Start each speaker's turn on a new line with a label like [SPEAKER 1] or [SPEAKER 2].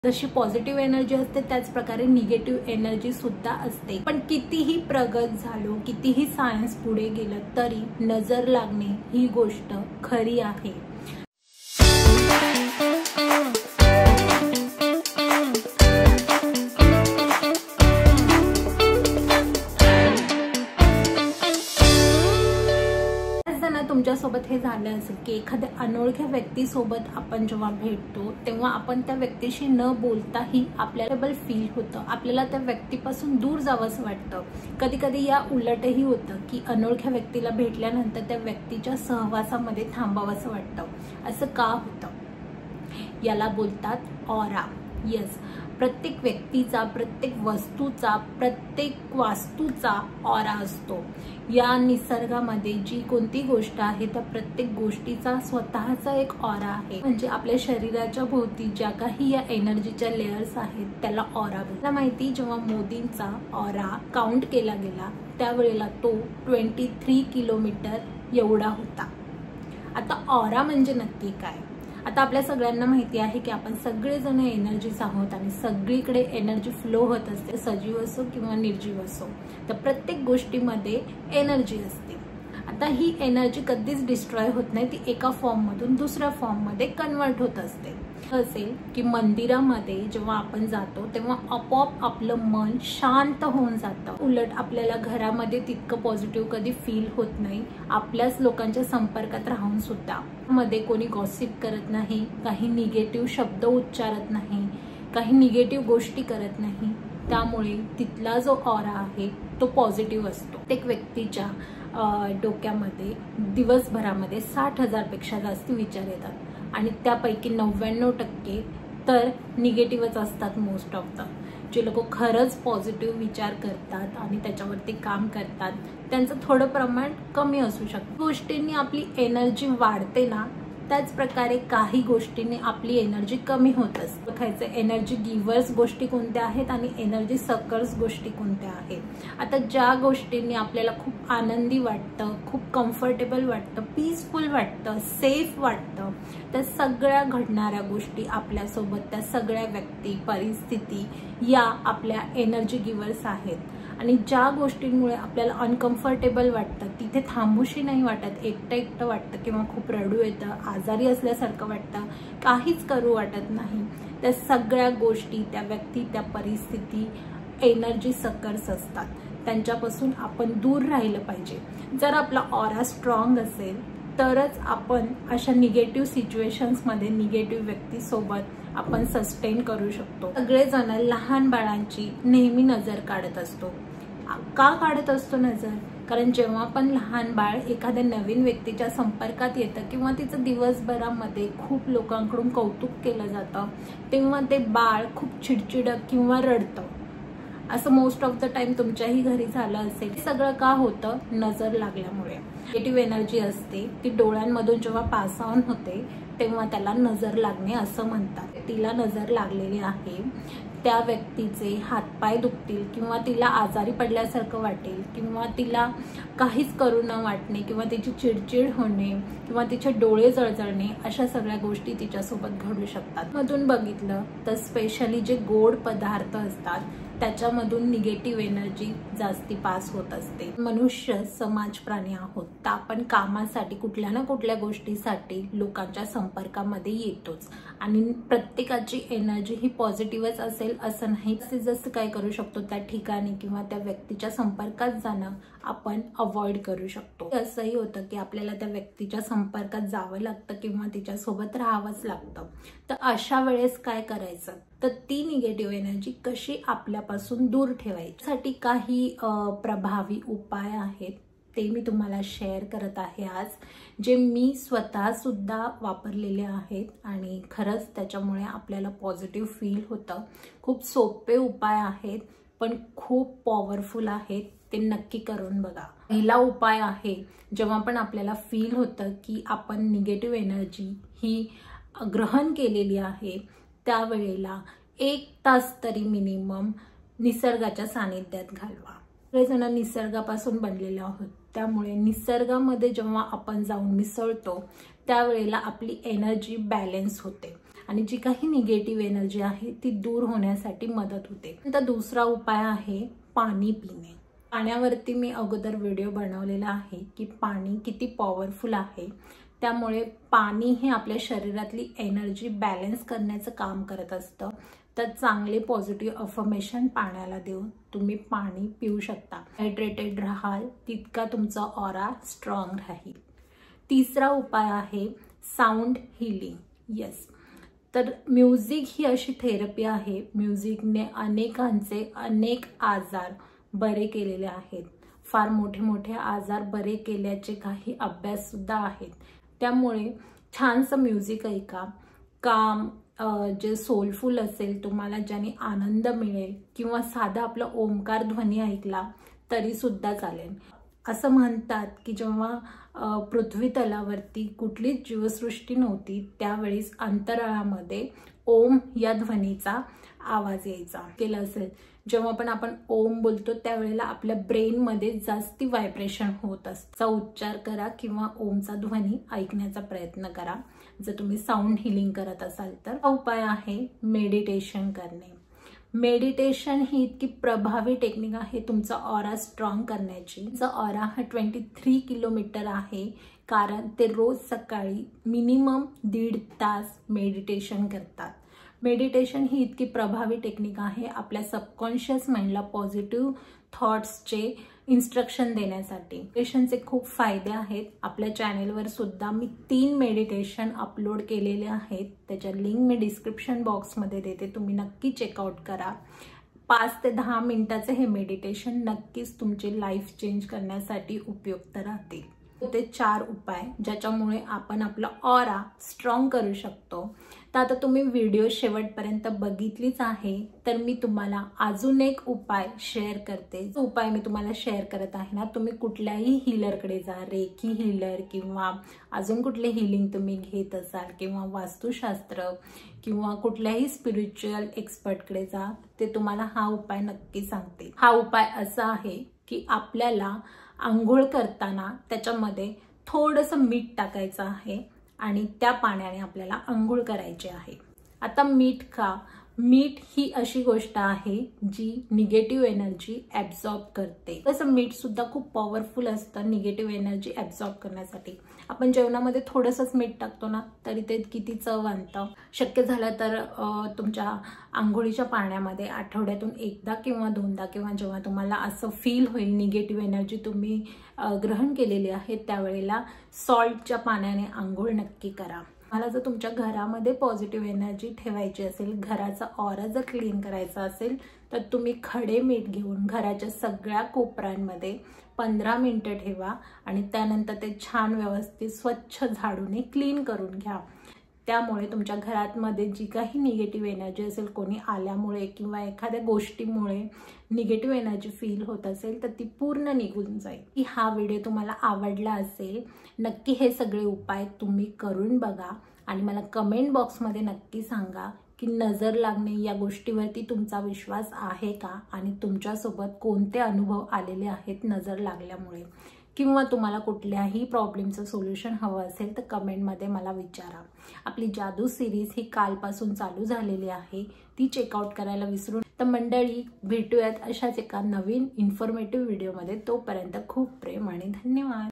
[SPEAKER 1] जशी positive energy असते त्याच प्रकारे निगेटिव्ह एनर्जी सुद्धा असते। पण कितीही प्रगत झालो, कितीही सायन्स पुढे गेलं तरी नजर लागणे ही गोष्ट खरी आहे। तुमच्यासोबत हे झालं असेल की एखाद्या अनोळख्या व्यक्तीसोबत आपण जेव्हा भेटतो तेव्हा आपण त्या व्यक्तीशी न बोलताही आपल्याला फील होतं, आपल्याला त्या व्यक्तीपासून दूर जावंसं वाटतं। कधी कधी या उलटही होतं की अनोळख्या व्यक्तीला भेटल्यानंतर त्या व्यक्तीच्या सहवासामध्ये थांबावंसं वाटतं। असं का होतं? याला बोलतात ऑरा। यस, प्रत्येक व्यक्तीचा, प्रत्येक वस्तूचा, प्रत्येक वास्तूचा ऑरा असतो। या निसर्गामध्ये जी कोणती गोष्ट आहे त्या प्रत्येक गोष्टीचा स्वतःचा एक ऑरा आहे। म्हणजे आपल्या शरीराच्या भोवती ज्या काही या एनर्जीच्या लेयर्स आहेत त्याला ऑरा बोलतात। माहिती, जेव्हा मोदींचा ऑरा काउंट केला गेला त्यावेळेला तो 23 किलोमीटर एवढा होता। आता ऑरा म्हणजे नक्की काय? आता आपल्या सगळ्यांना माहिती आहे की आपण सगळेजण एनर्जीच आहोत आणि सगळीकडे एनर्जी फ्लो होत असते, सजीव असो किंवा निर्जीव असो। तर प्रत्येक गोष्टीमध्ये एनर्जी असते। आता ही एनर्जी कधीच डिस्ट्रॉय होत नाही, ती एका फॉर्म मधून दुसऱ्या फॉर्म मध्ये कन्वर्ट होत असते। असेल की मंदिरामध्ये जेव्हा आपण जातो तेव्हा आपोआप आपलं मन शांत होऊन जातं। उलट आपल्याला घरामध्ये तितकं पॉझिटिव्ह कधी फील होत नाही, आपल्याच लोकांच्या संपर्कात राहून सुद्धा। मध्ये कोणी गॉसिप करत नाही, काही निगेटिव्ह शब्द उच्चारत नाही, काही निगेटिव्ह गोष्टी करत नाही, त्यामुळे तिथला जो ऑरा आहे तो पॉझिटिव्ह असतो। प्रत्येक व्यक्तीच्या डोक्यामध्ये दिवसभरामध्ये 60,000 पेक्षा जास्त विचार येतात आणि त्यापैकी 99% तर निगेटिव्हच असतात। मोस्ट ऑफ द जे लोक खरंच पॉझिटिव्ह विचार करतात आणि त्याच्यावरती काम करतात त्यांचं थोडं प्रमाण कमी असू शकतं। गोष्टींनी आपली एनर्जी वाढते ना, त्याच प्रकारे काही गोष्टींनी आपली एनर्जी कमी होत असते। बघायचं एनर्जी गिव्हर्स गोष्टी कोणत्या आहेत आणि एनर्जी सकर्स गोष्टी कोणत्या आहेत। आता ज्या गोष्टींनी आपल्याला खूप आनंदी वाटतं, खूप कम्फर्टेबल वाटतं, पीसफुल वाटतं, सेफ वाटतं, त्या सगळ्या घडणाऱ्या गोष्टी आपल्यासोबत, त्या सगळ्या व्यक्ती, परिस्थिती या आपल्या एनर्जी गिव्हर्स आहेत। आणि ज्या गोष्टींमुळे आपल्याला अनकम्फर्टेबल वाटतं, तिथे थांबूशी नाही वाटत, एकटं एकटं वाटतं किंवा खूप रडू येतं, आजारी असल्यासारखं वाटतं, काहीच करू वाटत नाही, त्या सगळ्या गोष्टी, त्या व्यक्ती, त्या परिस्थिती एनर्जी सकर्स असतात। त्यांच्यापासून आपण दूर राहिलं पाहिजे। जर आपला ऑरा स्ट्रॉंग असेल तरच आपण अशा निगेटिव्ह सिच्युएशन्समध्ये, निगेटिव्ह व्यक्तीसोबत आपण सस्टेन करू शकतो। सगळेजण लहान बाळांची नेहमी नजर काढत असतो। का काढत असतो नजर? कारण जेव्हा पण लहान बाळ एखाद्या नवीन व्यक्तीच्या संपर्कात येतं किंवा तिचं दिवसभरामध्ये खूप लोकांकडून कौतुक केलं जातं तेव्हा ते बाळ खूप चिडचिडक किंवा रडतं। असं मोस्ट ऑफ द टाइम तुमच्याही घरी झालं असेल। सगळं का होतं? नजर लागल्यामुळे। निगेटिव्ह एनर्जी असते ती डोळ्यांमधून जेव्हा पास ऑन होते तेव्हा त्याला नजर लागणे असं म्हणतात। तिला नजर लागलेली आहे, त्या व्यक्तीचे हातपाय दुखतील किंवा तिला आजारी पडल्यासारखं वाटेल किंवा तिला काहीच करू न वाटणे किंवा तिची चिडचिड होणे किंवा तिचे डोळे जळजळणे, अशा सगळ्या गोष्टी तिच्यासोबत घडू शकतात। मधून बघितलं तर स्पेशली जे गोड पदार्थ असतात त्याच्यामधून निगेटिव्ह एनर्जी जास्ती पास होत असते। मनुष्य समाज प्राणी आहोत, तर आपण कामासाठी कुठल्या ना कुठल्या गोष्टीसाठी लोकांच्या संपर्कामध्ये येतोच आणि प्रत्येकाची एनर्जी ही पॉझिटिव्हच असेल असं नाही। जसं काय करू शकतो, त्या ठिकाणी किंवा त्या व्यक्तीच्या संपर्कात जाणं आपण अवॉइड करू शकतो। असंही होतं की आपल्याला त्या व्यक्तीच्या संपर्कात जावं लागतं किंवा तिच्यासोबत राहावंच लागतं। तर अशा वेळेस काय करायचं? तर ती निगेटिव्ह एनर्जी कशी आपल्यापासून दूर ठेवायची, साठी काही प्रभावी उपाय आहेत ते मी तुम्हाला शेअर करत आहे आज, जे मी स्वतः सुद्धा वापरलेले आहेत आणि खरंच त्याच्यामुळे आपल्याला पॉझिटिव्ह फील होतं। खूप सोपे उपाय आहेत पण खूप पॉवरफुल आहेत, ते नक्की करून बघा। पहिला उपाय आहे, जेव्हा पण आपल्याला फील होतं की आपण निगेटिव्ह एनर्जी ही ग्रहण केलेली आहे त्यावेळेला 1 तास तरी मिनिमम निसर्गाच्या सानिध्यात घालवा। सगळेजण निसर्गापासून बनलेले आहोत, त्यामुळे निसर्गामध्ये जेव्हा आपण जाऊन मिसळतो त्यावेळेला आपली एनर्जी बॅलन्स होते आणि जी काही निगेटिव्ह एनर्जी आहे ती दूर होण्यासाठी मदत होते। तर दुसरा उपाय आहे पाणी पिणे। पाण्यावरती मी अगोदर व्हिडिओ बनवलेला आहे की पाणी किती पॉवरफुल आहे। त्यामुळे पाणी हे आपल्या शरीरातली एनर्जी बॅलन्स करण्याचं काम करत असतं। तर चांगले पॉझिटिव्ह अफर्मेशन पाण्याला देऊन तुम्ही पाणी पिऊ शकता। हायड्रेटेड राहाल तितका तुमचा ऑरा स्ट्रॉंग राहील। तिसरा उपाय आहे साऊंड हिलिंग। यस, तर म्युझिक ही अशी थेरपी आहे, म्युझिकने अनेकांचे अनेक आजार बरे केलेले आहेत। फार मोठे मोठे आजार बरे केल्याचे काही अभ्यास सुद्धा आहेत। त्यामुळे छानसं म्युझिक ऐका, काम जे सोलफुल असेल, तुम्हाला ज्याने आनंद मिळेल, किंवा साधा आपला ओमकार ध्वनी ऐकला तरी सुद्धा चालेल। असं म्हणतात की जेव्हा पृथ्वी तलावरती कुठलीच जीवसृष्टी नव्हती त्यावेळेस अंतराळामध्ये ओम या ध्वनीचा आवाज यायचा। केलं असेल जेव्हा पण आपण ओम बोलतो त्यावेळेला आपल्या ब्रेनमध्ये जास्ती व्हायब्रेशन होत असतं। उच्चार करा किंवा ओमचा ध्वनी ऐकण्याचा प्रयत्न करा जर तुम्ही साऊंड हिलिंग करत असाल तर। हा उपाय आहे मेडिटेशन करणे। मेडिटेशन ही इतकी प्रभावी टेक्निक आहे तुमचा ऑरा स्ट्रॉंग करण्याची। तुमचा ऑरा हा 23 किलोमीटर आहे, कारण ते रोज सकाळी मिनिमम 1.5 तास मेडिटेशन करतात। मेडिटेशन ही इतकी प्रभावी टेक्निक आहे आपल्या सबकॉन्शियस माइंडला पॉझिटिव्ह थॉट्सचे इन्स्ट्रक्शन देण्यासाठी। मेडिटेशनचे खूप फायदे आहेत। आपल्या चॅनेलवर सुद्धा मी 3 मेडिटेशन अपलोड केलेले आहेत, त्याच्या लिंक मी डिस्क्रिप्शन बॉक्समध्ये देते, तुम्ही नक्की चेकआउट करा। 5 ते 10 मिनिटाचे हे मेडिटेशन नक्कीच तुमची लाईफ चेंज करण्यासाठी उपयुक्त राहतील। ते 4 उपाय ज्याच्यामुळे आपण आपला ऑरा स्ट्रॉंग करू शकतो। तर आता तुम्ही व्हिडिओ शेवटपर्यंत बघितलीच आहे, तर मी तुम्हाला अजून एक उपाय शेअर करते। जो उपाय मी तुम्हाला शेअर करत आहे ना, तुम्ही कुठल्याही हीलरकडे जा, रेकी हीलर किंवा अजून कुठले हीलिंग तुम्ही घेत असाल किंवा वास्तुशास्त्र किंवा कुठल्याही स्पिरिच्युअल एक्सपर्टकडे जा, ते तुम्हाला हा उपाय नक्की सांगते। हा उपाय असा आहे की आपल्याला आंघोळ करताना त्याच्यामध्ये थोडंसं मीठ टाकायचं आहे आणि त्या पाण्याने आपल्याला आंघोळ करायची आहे। आता मीठ का? मीठ ही अशी गोष्ट आहे जी निगेटिव्ह एनर्जी ॲब्झॉर्ब करते। तसं मीठ सुद्धा खूप पॉवरफुल असतं निगेटिव्ह एनर्जी ॲब्झॉर्ब करण्यासाठी। आपण जेवणामध्ये थोडंसंच मीठ टाकतो ना तरी ते किती चव आणतं। शक्य झालं तर तुमच्या आंघोळीच्या पाण्यामध्ये आठवड्यातून 1दा किंवा 2दा किंवा जेव्हा तुम्हाला असं फील होईल निगेटिव्ह एनर्जी तुम्ही ग्रहण केलेली आहे त्यावेळेला सॉल्टच्या पाण्याने आंघोळ नक्की करा। मला जर तुमच्या घरामध्ये पॉझिटिव्ह एनर्जी ठेवायची असेल, घराचा ऑरा जर क्लीन करायचा असेल, तर तुम्ही खडे मीठ घेऊन घराच्या सगळ्या कोपऱ्यांमध्ये 15 मिनिटं ठेवा आणि त्यानंतर ते छान व्यवस्थित स्वच्छ झाडूने क्लीन करून घ्या। त्यामुळे तुमच्या घरामध्ये जी काही निगेटिव्ह एनर्जी असेल, कोणी आल्यामुळे किंवा एखाद्या गोष्टीमुळे निगेटिव्ह एनर्जी फील होत असेल तर ती पूर्ण निघून जाईल। की हा व्हिडिओ तुम्हाला आवडला असेल, नक्की हे सगळे उपाय तुम्ही करून बघा आणि मला कमेंट बॉक्समध्ये नक्की सांगा की नजर लागणे या गोष्टीवरती तुमचा विश्वास आहे का आणि तुमच्यासोबत कोणते अनुभव आलेले आहेत नजर लागल्यामुळे, किंवा तुम्हाला कुठल्याही प्रॉब्लेमचं सोल्युशन हवं असेल तर कमेंटमध्ये मला विचारा। आपली जादू सिरीज ही कालपासून चालू झालेली आहे, ती चेकआउट करायला विसरू नका। तर मंडळी, भेटूयात अशाच एका नवीन इन्फॉर्मेटिव्ह व्हिडिओमध्ये। तोपर्यंत खूप प्रेम आणि धन्यवाद।